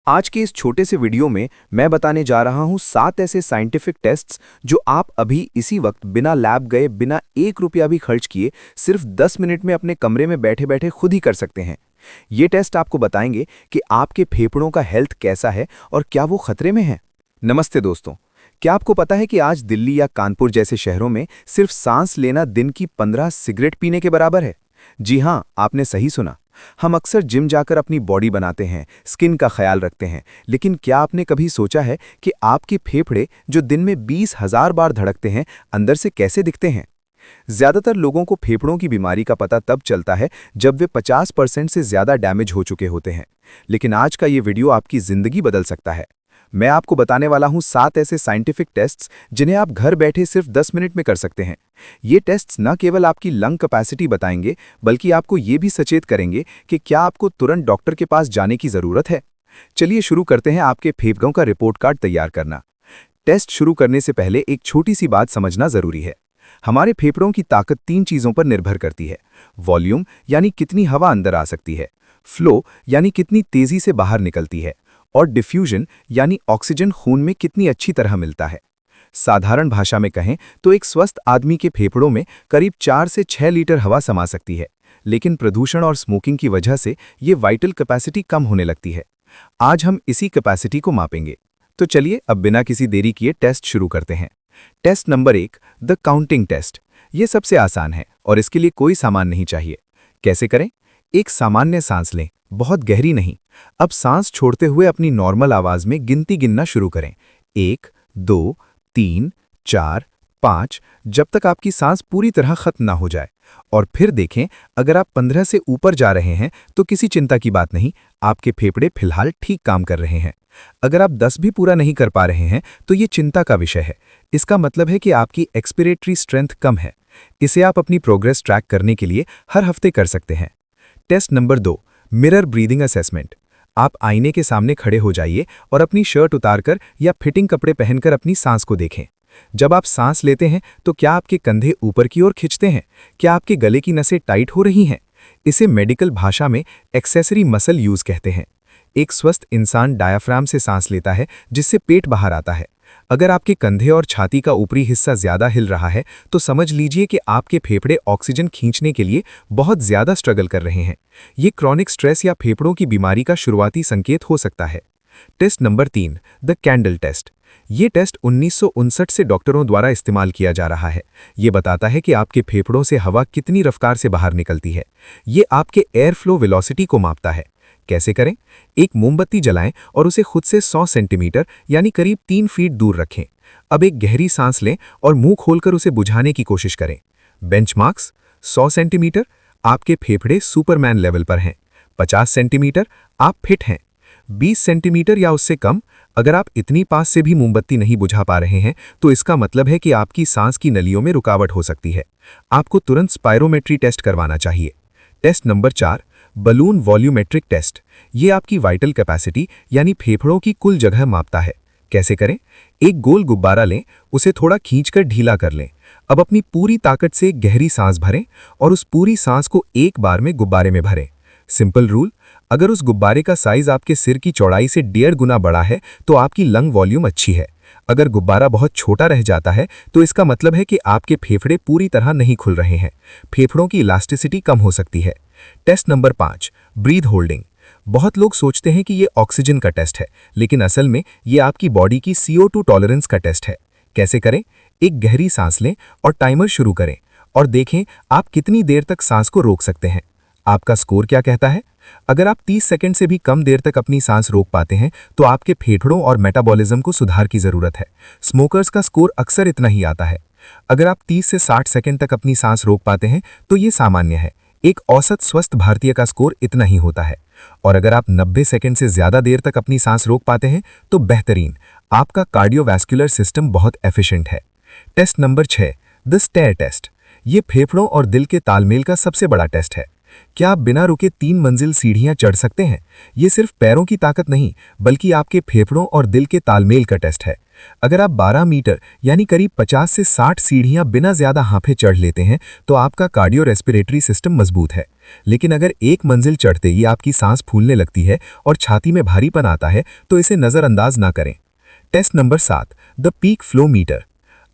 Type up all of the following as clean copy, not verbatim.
आज के इस छोटे से वीडियो में मैं बताने जा रहा हूं 7 ऐसे साइंटिफिक टेस्ट्स जो आप अभी इसी वक्त बिना लैब गए, बिना 1 रुपया भी खर्च किए सिर्फ 10 मिनट में अपने कमरे में बैठे-बैठे खुद ही कर सकते हैं। ये टेस्ट आपको बताएंगे कि आपके फेफड़ों का हेल्थ कैसा है और क्या वो खतरे में है। नमस्ते दोस्तों, क्या आपको पता है कि आज दिल्ली या कानपुर जैसे शहरों में सिर्फ सांस लेना दिन की 15 सिगरेट पीने के बराबर है? जी हाँ, आपने सही सुना। हम अक्सर जिम जाकर अपनी बॉडी बनाते हैं, स्किन का ख्याल रखते हैं, लेकिन क्या आपने कभी सोचा है कि आपके फेफड़े जो दिन में 20,000 बार धड़कते हैं, अंदर से कैसे दिखते हैं? ज्यादातर लोगों को फेफड़ों की बीमारी का पता तब चलता है जब वे 50% से ज्यादा डैमेज हो चुके होते हैं। लेकिन आज का ये वीडियो आपकी जिंदगी बदल सकता है। मैं आपको बताने वाला हूं 7 ऐसे साइंटिफिक टेस्ट्स जिन्हें आप घर बैठे सिर्फ 10 मिनट में कर सकते हैं। ये टेस्ट्स न केवल आपकी लंग कैपेसिटी बताएंगे, बल्कि आपको ये भी सचेत करेंगे कि क्या आपको तुरंत डॉक्टर के पास जाने की जरूरत है। चलिए शुरू करते हैं आपके फेफड़ों का रिपोर्ट कार्ड तैयार करना। टेस्ट शुरू करने से पहले एक छोटी सी बात समझना जरूरी है। हमारे फेफड़ों की ताकत 3 चीजों पर निर्भर करती है। वॉल्यूम यानी कितनी हवा अंदर आ सकती है, फ्लो यानी कितनी तेजी से बाहर निकलती है, और डिफ्यूजन यानी ऑक्सीजन खून में कितनी अच्छी तरह मिलता है। साधारण भाषा में कहें तो एक स्वस्थ आदमी के फेफड़ों में करीब 4 से 6 लीटर हवा समा सकती है, लेकिन प्रदूषण और स्मोकिंग की वजह से ये वाइटल कैपेसिटी कम होने लगती है। आज हम इसी कैपेसिटी को मापेंगे। तो चलिए अब बिना किसी देरी किए टेस्ट शुरू करते हैं। Test number 1, the counting test. ये सबसे आसान है और इसके लिए कोई सामान नहीं चाहिए। कैसे करें? एक सामान्य सांस लें, बहुत गहरी नहीं। अब सांस छोड़ते हुए अपनी नॉर्मल आवाज में गिनती गिनना शुरू करें। 1, 2, 3, 4, 5, जब तक आपकी सांस पूरी तरह खत्म ना हो जाए। और फिर देखें, अगर आप 15 से ऊपर जा रहे हैं तो किसी चिंता की बात नहीं, आपके फेफड़े फिलहाल ठीक काम कर रहे हैं। अगर आप 10 भी पूरा नहीं कर पा रहे हैं तो ये चिंता का विषय है। इसका मतलब है कि आपकी एक्सपिरेटरी स्ट्रेंथ कम है। इसे आप अपनी प्रोग्रेस ट्रैक करने के लिए हर हफ्ते कर सकते हैं। Test number 2, mirror breathing assessment. आप आईने के सामने खड़े हो जाइए और अपनी शर्ट उतारकर या फिटिंग कपड़े पहनकर अपनी सांस को देखें। जब आप सांस लेते हैं तो क्या आपके कंधे ऊपर की ओर खिंचते हैं? क्या आपके गले की नसें टाइट हो रही हैं? इसे मेडिकल भाषा में एक्सेसरी मसल यूज कहते हैं। एक स्वस्थ इंसान डायाफ्राम से सांस लेता है, जिससे पेट बाहर आता है। अगर आपके कंधे और छाती का ऊपरी हिस्सा ज्यादा हिल रहा है तो समझ लीजिए कि आपके फेफड़े ऑक्सीजन खींचने के लिए बहुत ज्यादा स्ट्रगल कर रहे हैं। ये क्रॉनिक स्ट्रेस या फेफड़ों की बीमारी का शुरुआती संकेत हो सकता है। Test number 3, the candle test. ये टेस्ट 1959 से डॉक्टरों द्वारा इस्तेमाल किया जा रहा है। ये बताता है कि आपके फेफड़ों से हवा कितनी रफ्तार से बाहर निकलती है। ये आपके एयर फ्लो वेलोसिटी को मापता है। कैसे करें? एक मोमबत्ती जलाएं और उसे खुद से 100 सेंटीमीटर यानी करीब 3 फीट दूर रखें। अब एक गहरी सांस लें और मुंह खोलकर उसे बुझाने की कोशिश करें। बेंचमार्क्स 100 सेंटीमीटर, आपके फेफड़े सुपरमैन लेवल पर हैं। 50 सेंटीमीटर, आप फिट हैं। 20 सेंटीमीटर या उससे कम, अगर आप इतनी पास से भी मोमबत्ती नहीं बुझा पा रहे हैं तो इसका मतलब है कि आपकी सांस की नलियों में रुकावट हो सकती है। आपको तुरंत स्पायरोमेट्री टेस्ट करवाना चाहिए। Test number 4, balloon volumetric test. ये आपकी वाइटल कैपेसिटी यानी फेफड़ों की कुल जगह मापता है। कैसे करें? एक गोल गुब्बारा लें, उसे थोड़ा खींचकर ढीला कर लें। अब अपनी पूरी ताकत से गहरी सांस भरें और उस पूरी सांस को एक बार में गुब्बारे में भरें। सिंपल रूल, अगर उस गुब्बारे का साइज आपके सिर की चौड़ाई से 1.5 गुना बड़ा है तो आपकी लंग वॉल्यूम अच्छी है। अगर गुब्बारा बहुत छोटा रह जाता है तो इसका मतलब है कि आपके फेफड़े पूरी तरह नहीं खुल रहे हैं। फेफड़ों की इलास्टिसिटी कम हो सकती है। Test number 5, breath holding. बहुत लोग सोचते हैं कि ये ऑक्सीजन का टेस्ट है, लेकिन असल में ये आपकी बॉडी की CO2 टॉलरेंस का टेस्ट है। कैसे करें? एक गहरी सांस लें और टाइमर शुरू करें और देखें आप कितनी देर तक सांस को रोक सकते हैं। आपका स्कोर क्या कहता है? अगर आप 30 सेकंड से भी कम देर तक अपनी सांस रोक पाते हैं तो आपके फेफड़ों और मेटाबॉलिज्म को सुधार की जरूरत है। स्मोकर्स का स्कोर अक्सर इतना ही आता है। अगर आप 30 से 60 सेकंड तक अपनी सांस रोक पाते हैं तो ये सामान्य है। एक औसत स्वस्थ भारतीय का स्कोर इतना ही होता है। और अगर आप 90 सेकंड से ज्यादा देर तक अपनी सांस रोक पाते हैं तो बेहतरीन, आपका कार्डियोवैस्कुलर सिस्टम बहुत एफिशिएंट है। Test number 6, the stair test. ये फेफड़ों और दिल के तालमेल का सबसे बड़ा टेस्ट है। क्या आप बिना रुके 3 मंजिल सीढ़ियां चढ़ सकते हैं? ये सिर्फ पैरों की ताकत नहीं, बल्कि आपके फेफड़ों और दिल के तालमेल का टेस्ट है। अगर आप 12 मीटर यानी करीब 50 से 60 सीढ़ियां बिना ज्यादा हांफे चढ़ लेते हैं तो आपका कार्डियो रेस्पिरेटरी सिस्टम मजबूत है। लेकिन अगर एक मंजिल चढ़ते ही आपकी सांस फूलने लगती है और छाती में भारीपन आता है तो इसे नजरअंदाज ना करें। Test number 7, the peak flow meter.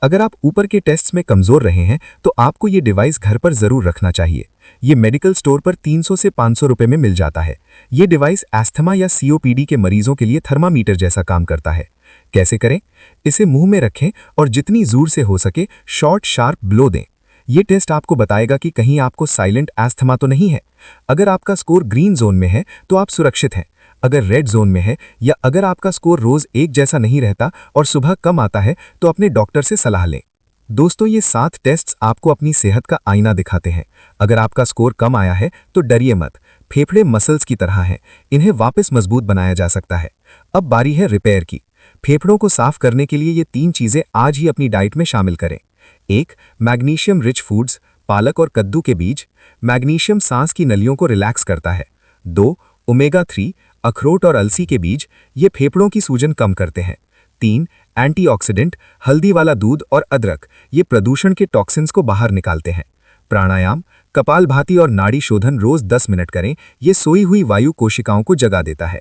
अगर आप ऊपर के टेस्ट्स में कमजोर रहे हैं तो आपको ये डिवाइस घर पर जरूर रखना चाहिए। ये मेडिकल स्टोर पर 300 से 500 रुपए में मिल जाता है। ये डिवाइस एस्थमा या सीओपीडी के मरीजों के लिए थर्मामीटर जैसा काम करता है। कैसे करें? इसे मुंह में रखें और जितनी जोर से हो सके शॉर्ट शार्प ब्लो दें। ये टेस्ट आपको बताएगा कि कहीं आपको साइलेंट एस्थमा तो नहीं है। अगर आपका स्कोर ग्रीन जोन में है तो आप सुरक्षित हैं। अगर रेड जोन में है या अगर आपका स्कोर रोज एक जैसा नहीं रहता और सुबह कम आता है तो अपने डॉक्टर से सलाह लें। दोस्तों, ये 7 टेस्ट्स आपको अपनी सेहत का आईना दिखाते हैं। अगर आपका स्कोर कम आया है तो डरिए मत। फेफड़े मसल्स की तरह हैं, इन्हें वापस मजबूत बनाया जा सकता है। अब बारी है रिपेयर की। फेफड़ों को साफ करने के लिए ये 3 चीजें आज ही अपनी डाइट में शामिल करें। 1, मैग्नीशियम रिच फूड्स, पालक और कद्दू के बीज। मैग्नीशियम सांस की नलियों को रिलैक्स करता है। 2, ओमेगा 3, अखरोट और अलसी के बीज, ये फेफड़ों की सूजन कम करते हैं। 3, एंटीऑक्सीडेंट, हल्दी वाला दूध और अदरक, ये प्रदूषण के टॉक्सिन्स को बाहर निकालते हैं। प्राणायाम, कपालभाति और नाड़ी शोधन रोज 10 मिनट करें। ये सोई हुई वायु कोशिकाओं को जगा देता है।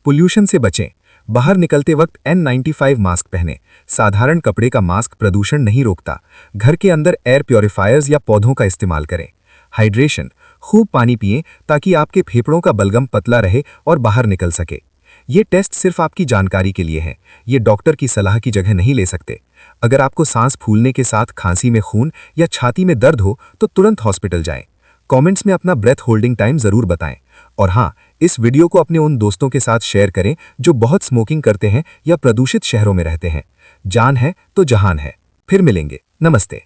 पोल्यूशन से बचें। बाहर निकलते वक्त N95 मास्क पहनें। साधारण कपड़े का मास्क प्रदूषण नहीं रोकता। घर के अंदर एयर प्योरीफायर्स या पौधों का इस्तेमाल करें। हाइड्रेशन, खूब पानी पिएं ताकि आपके फेफड़ों का बलगम पतला रहे और बाहर निकल सके। ये टेस्ट सिर्फ आपकी जानकारी के लिए हैं। ये डॉक्टर की सलाह की जगह नहीं ले सकते। अगर आपको सांस फूलने के साथ खांसी में खून या छाती में दर्द हो तो तुरंत हॉस्पिटल जाएं। कमेंट्स में अपना ब्रेथ होल्डिंग टाइम जरूर बताएं। और हाँ, इस वीडियो को अपने उन दोस्तों के साथ शेयर करें जो बहुत स्मोकिंग करते हैं या प्रदूषित शहरों में रहते हैं। जान है तो जहान है। फिर मिलेंगे। नमस्ते।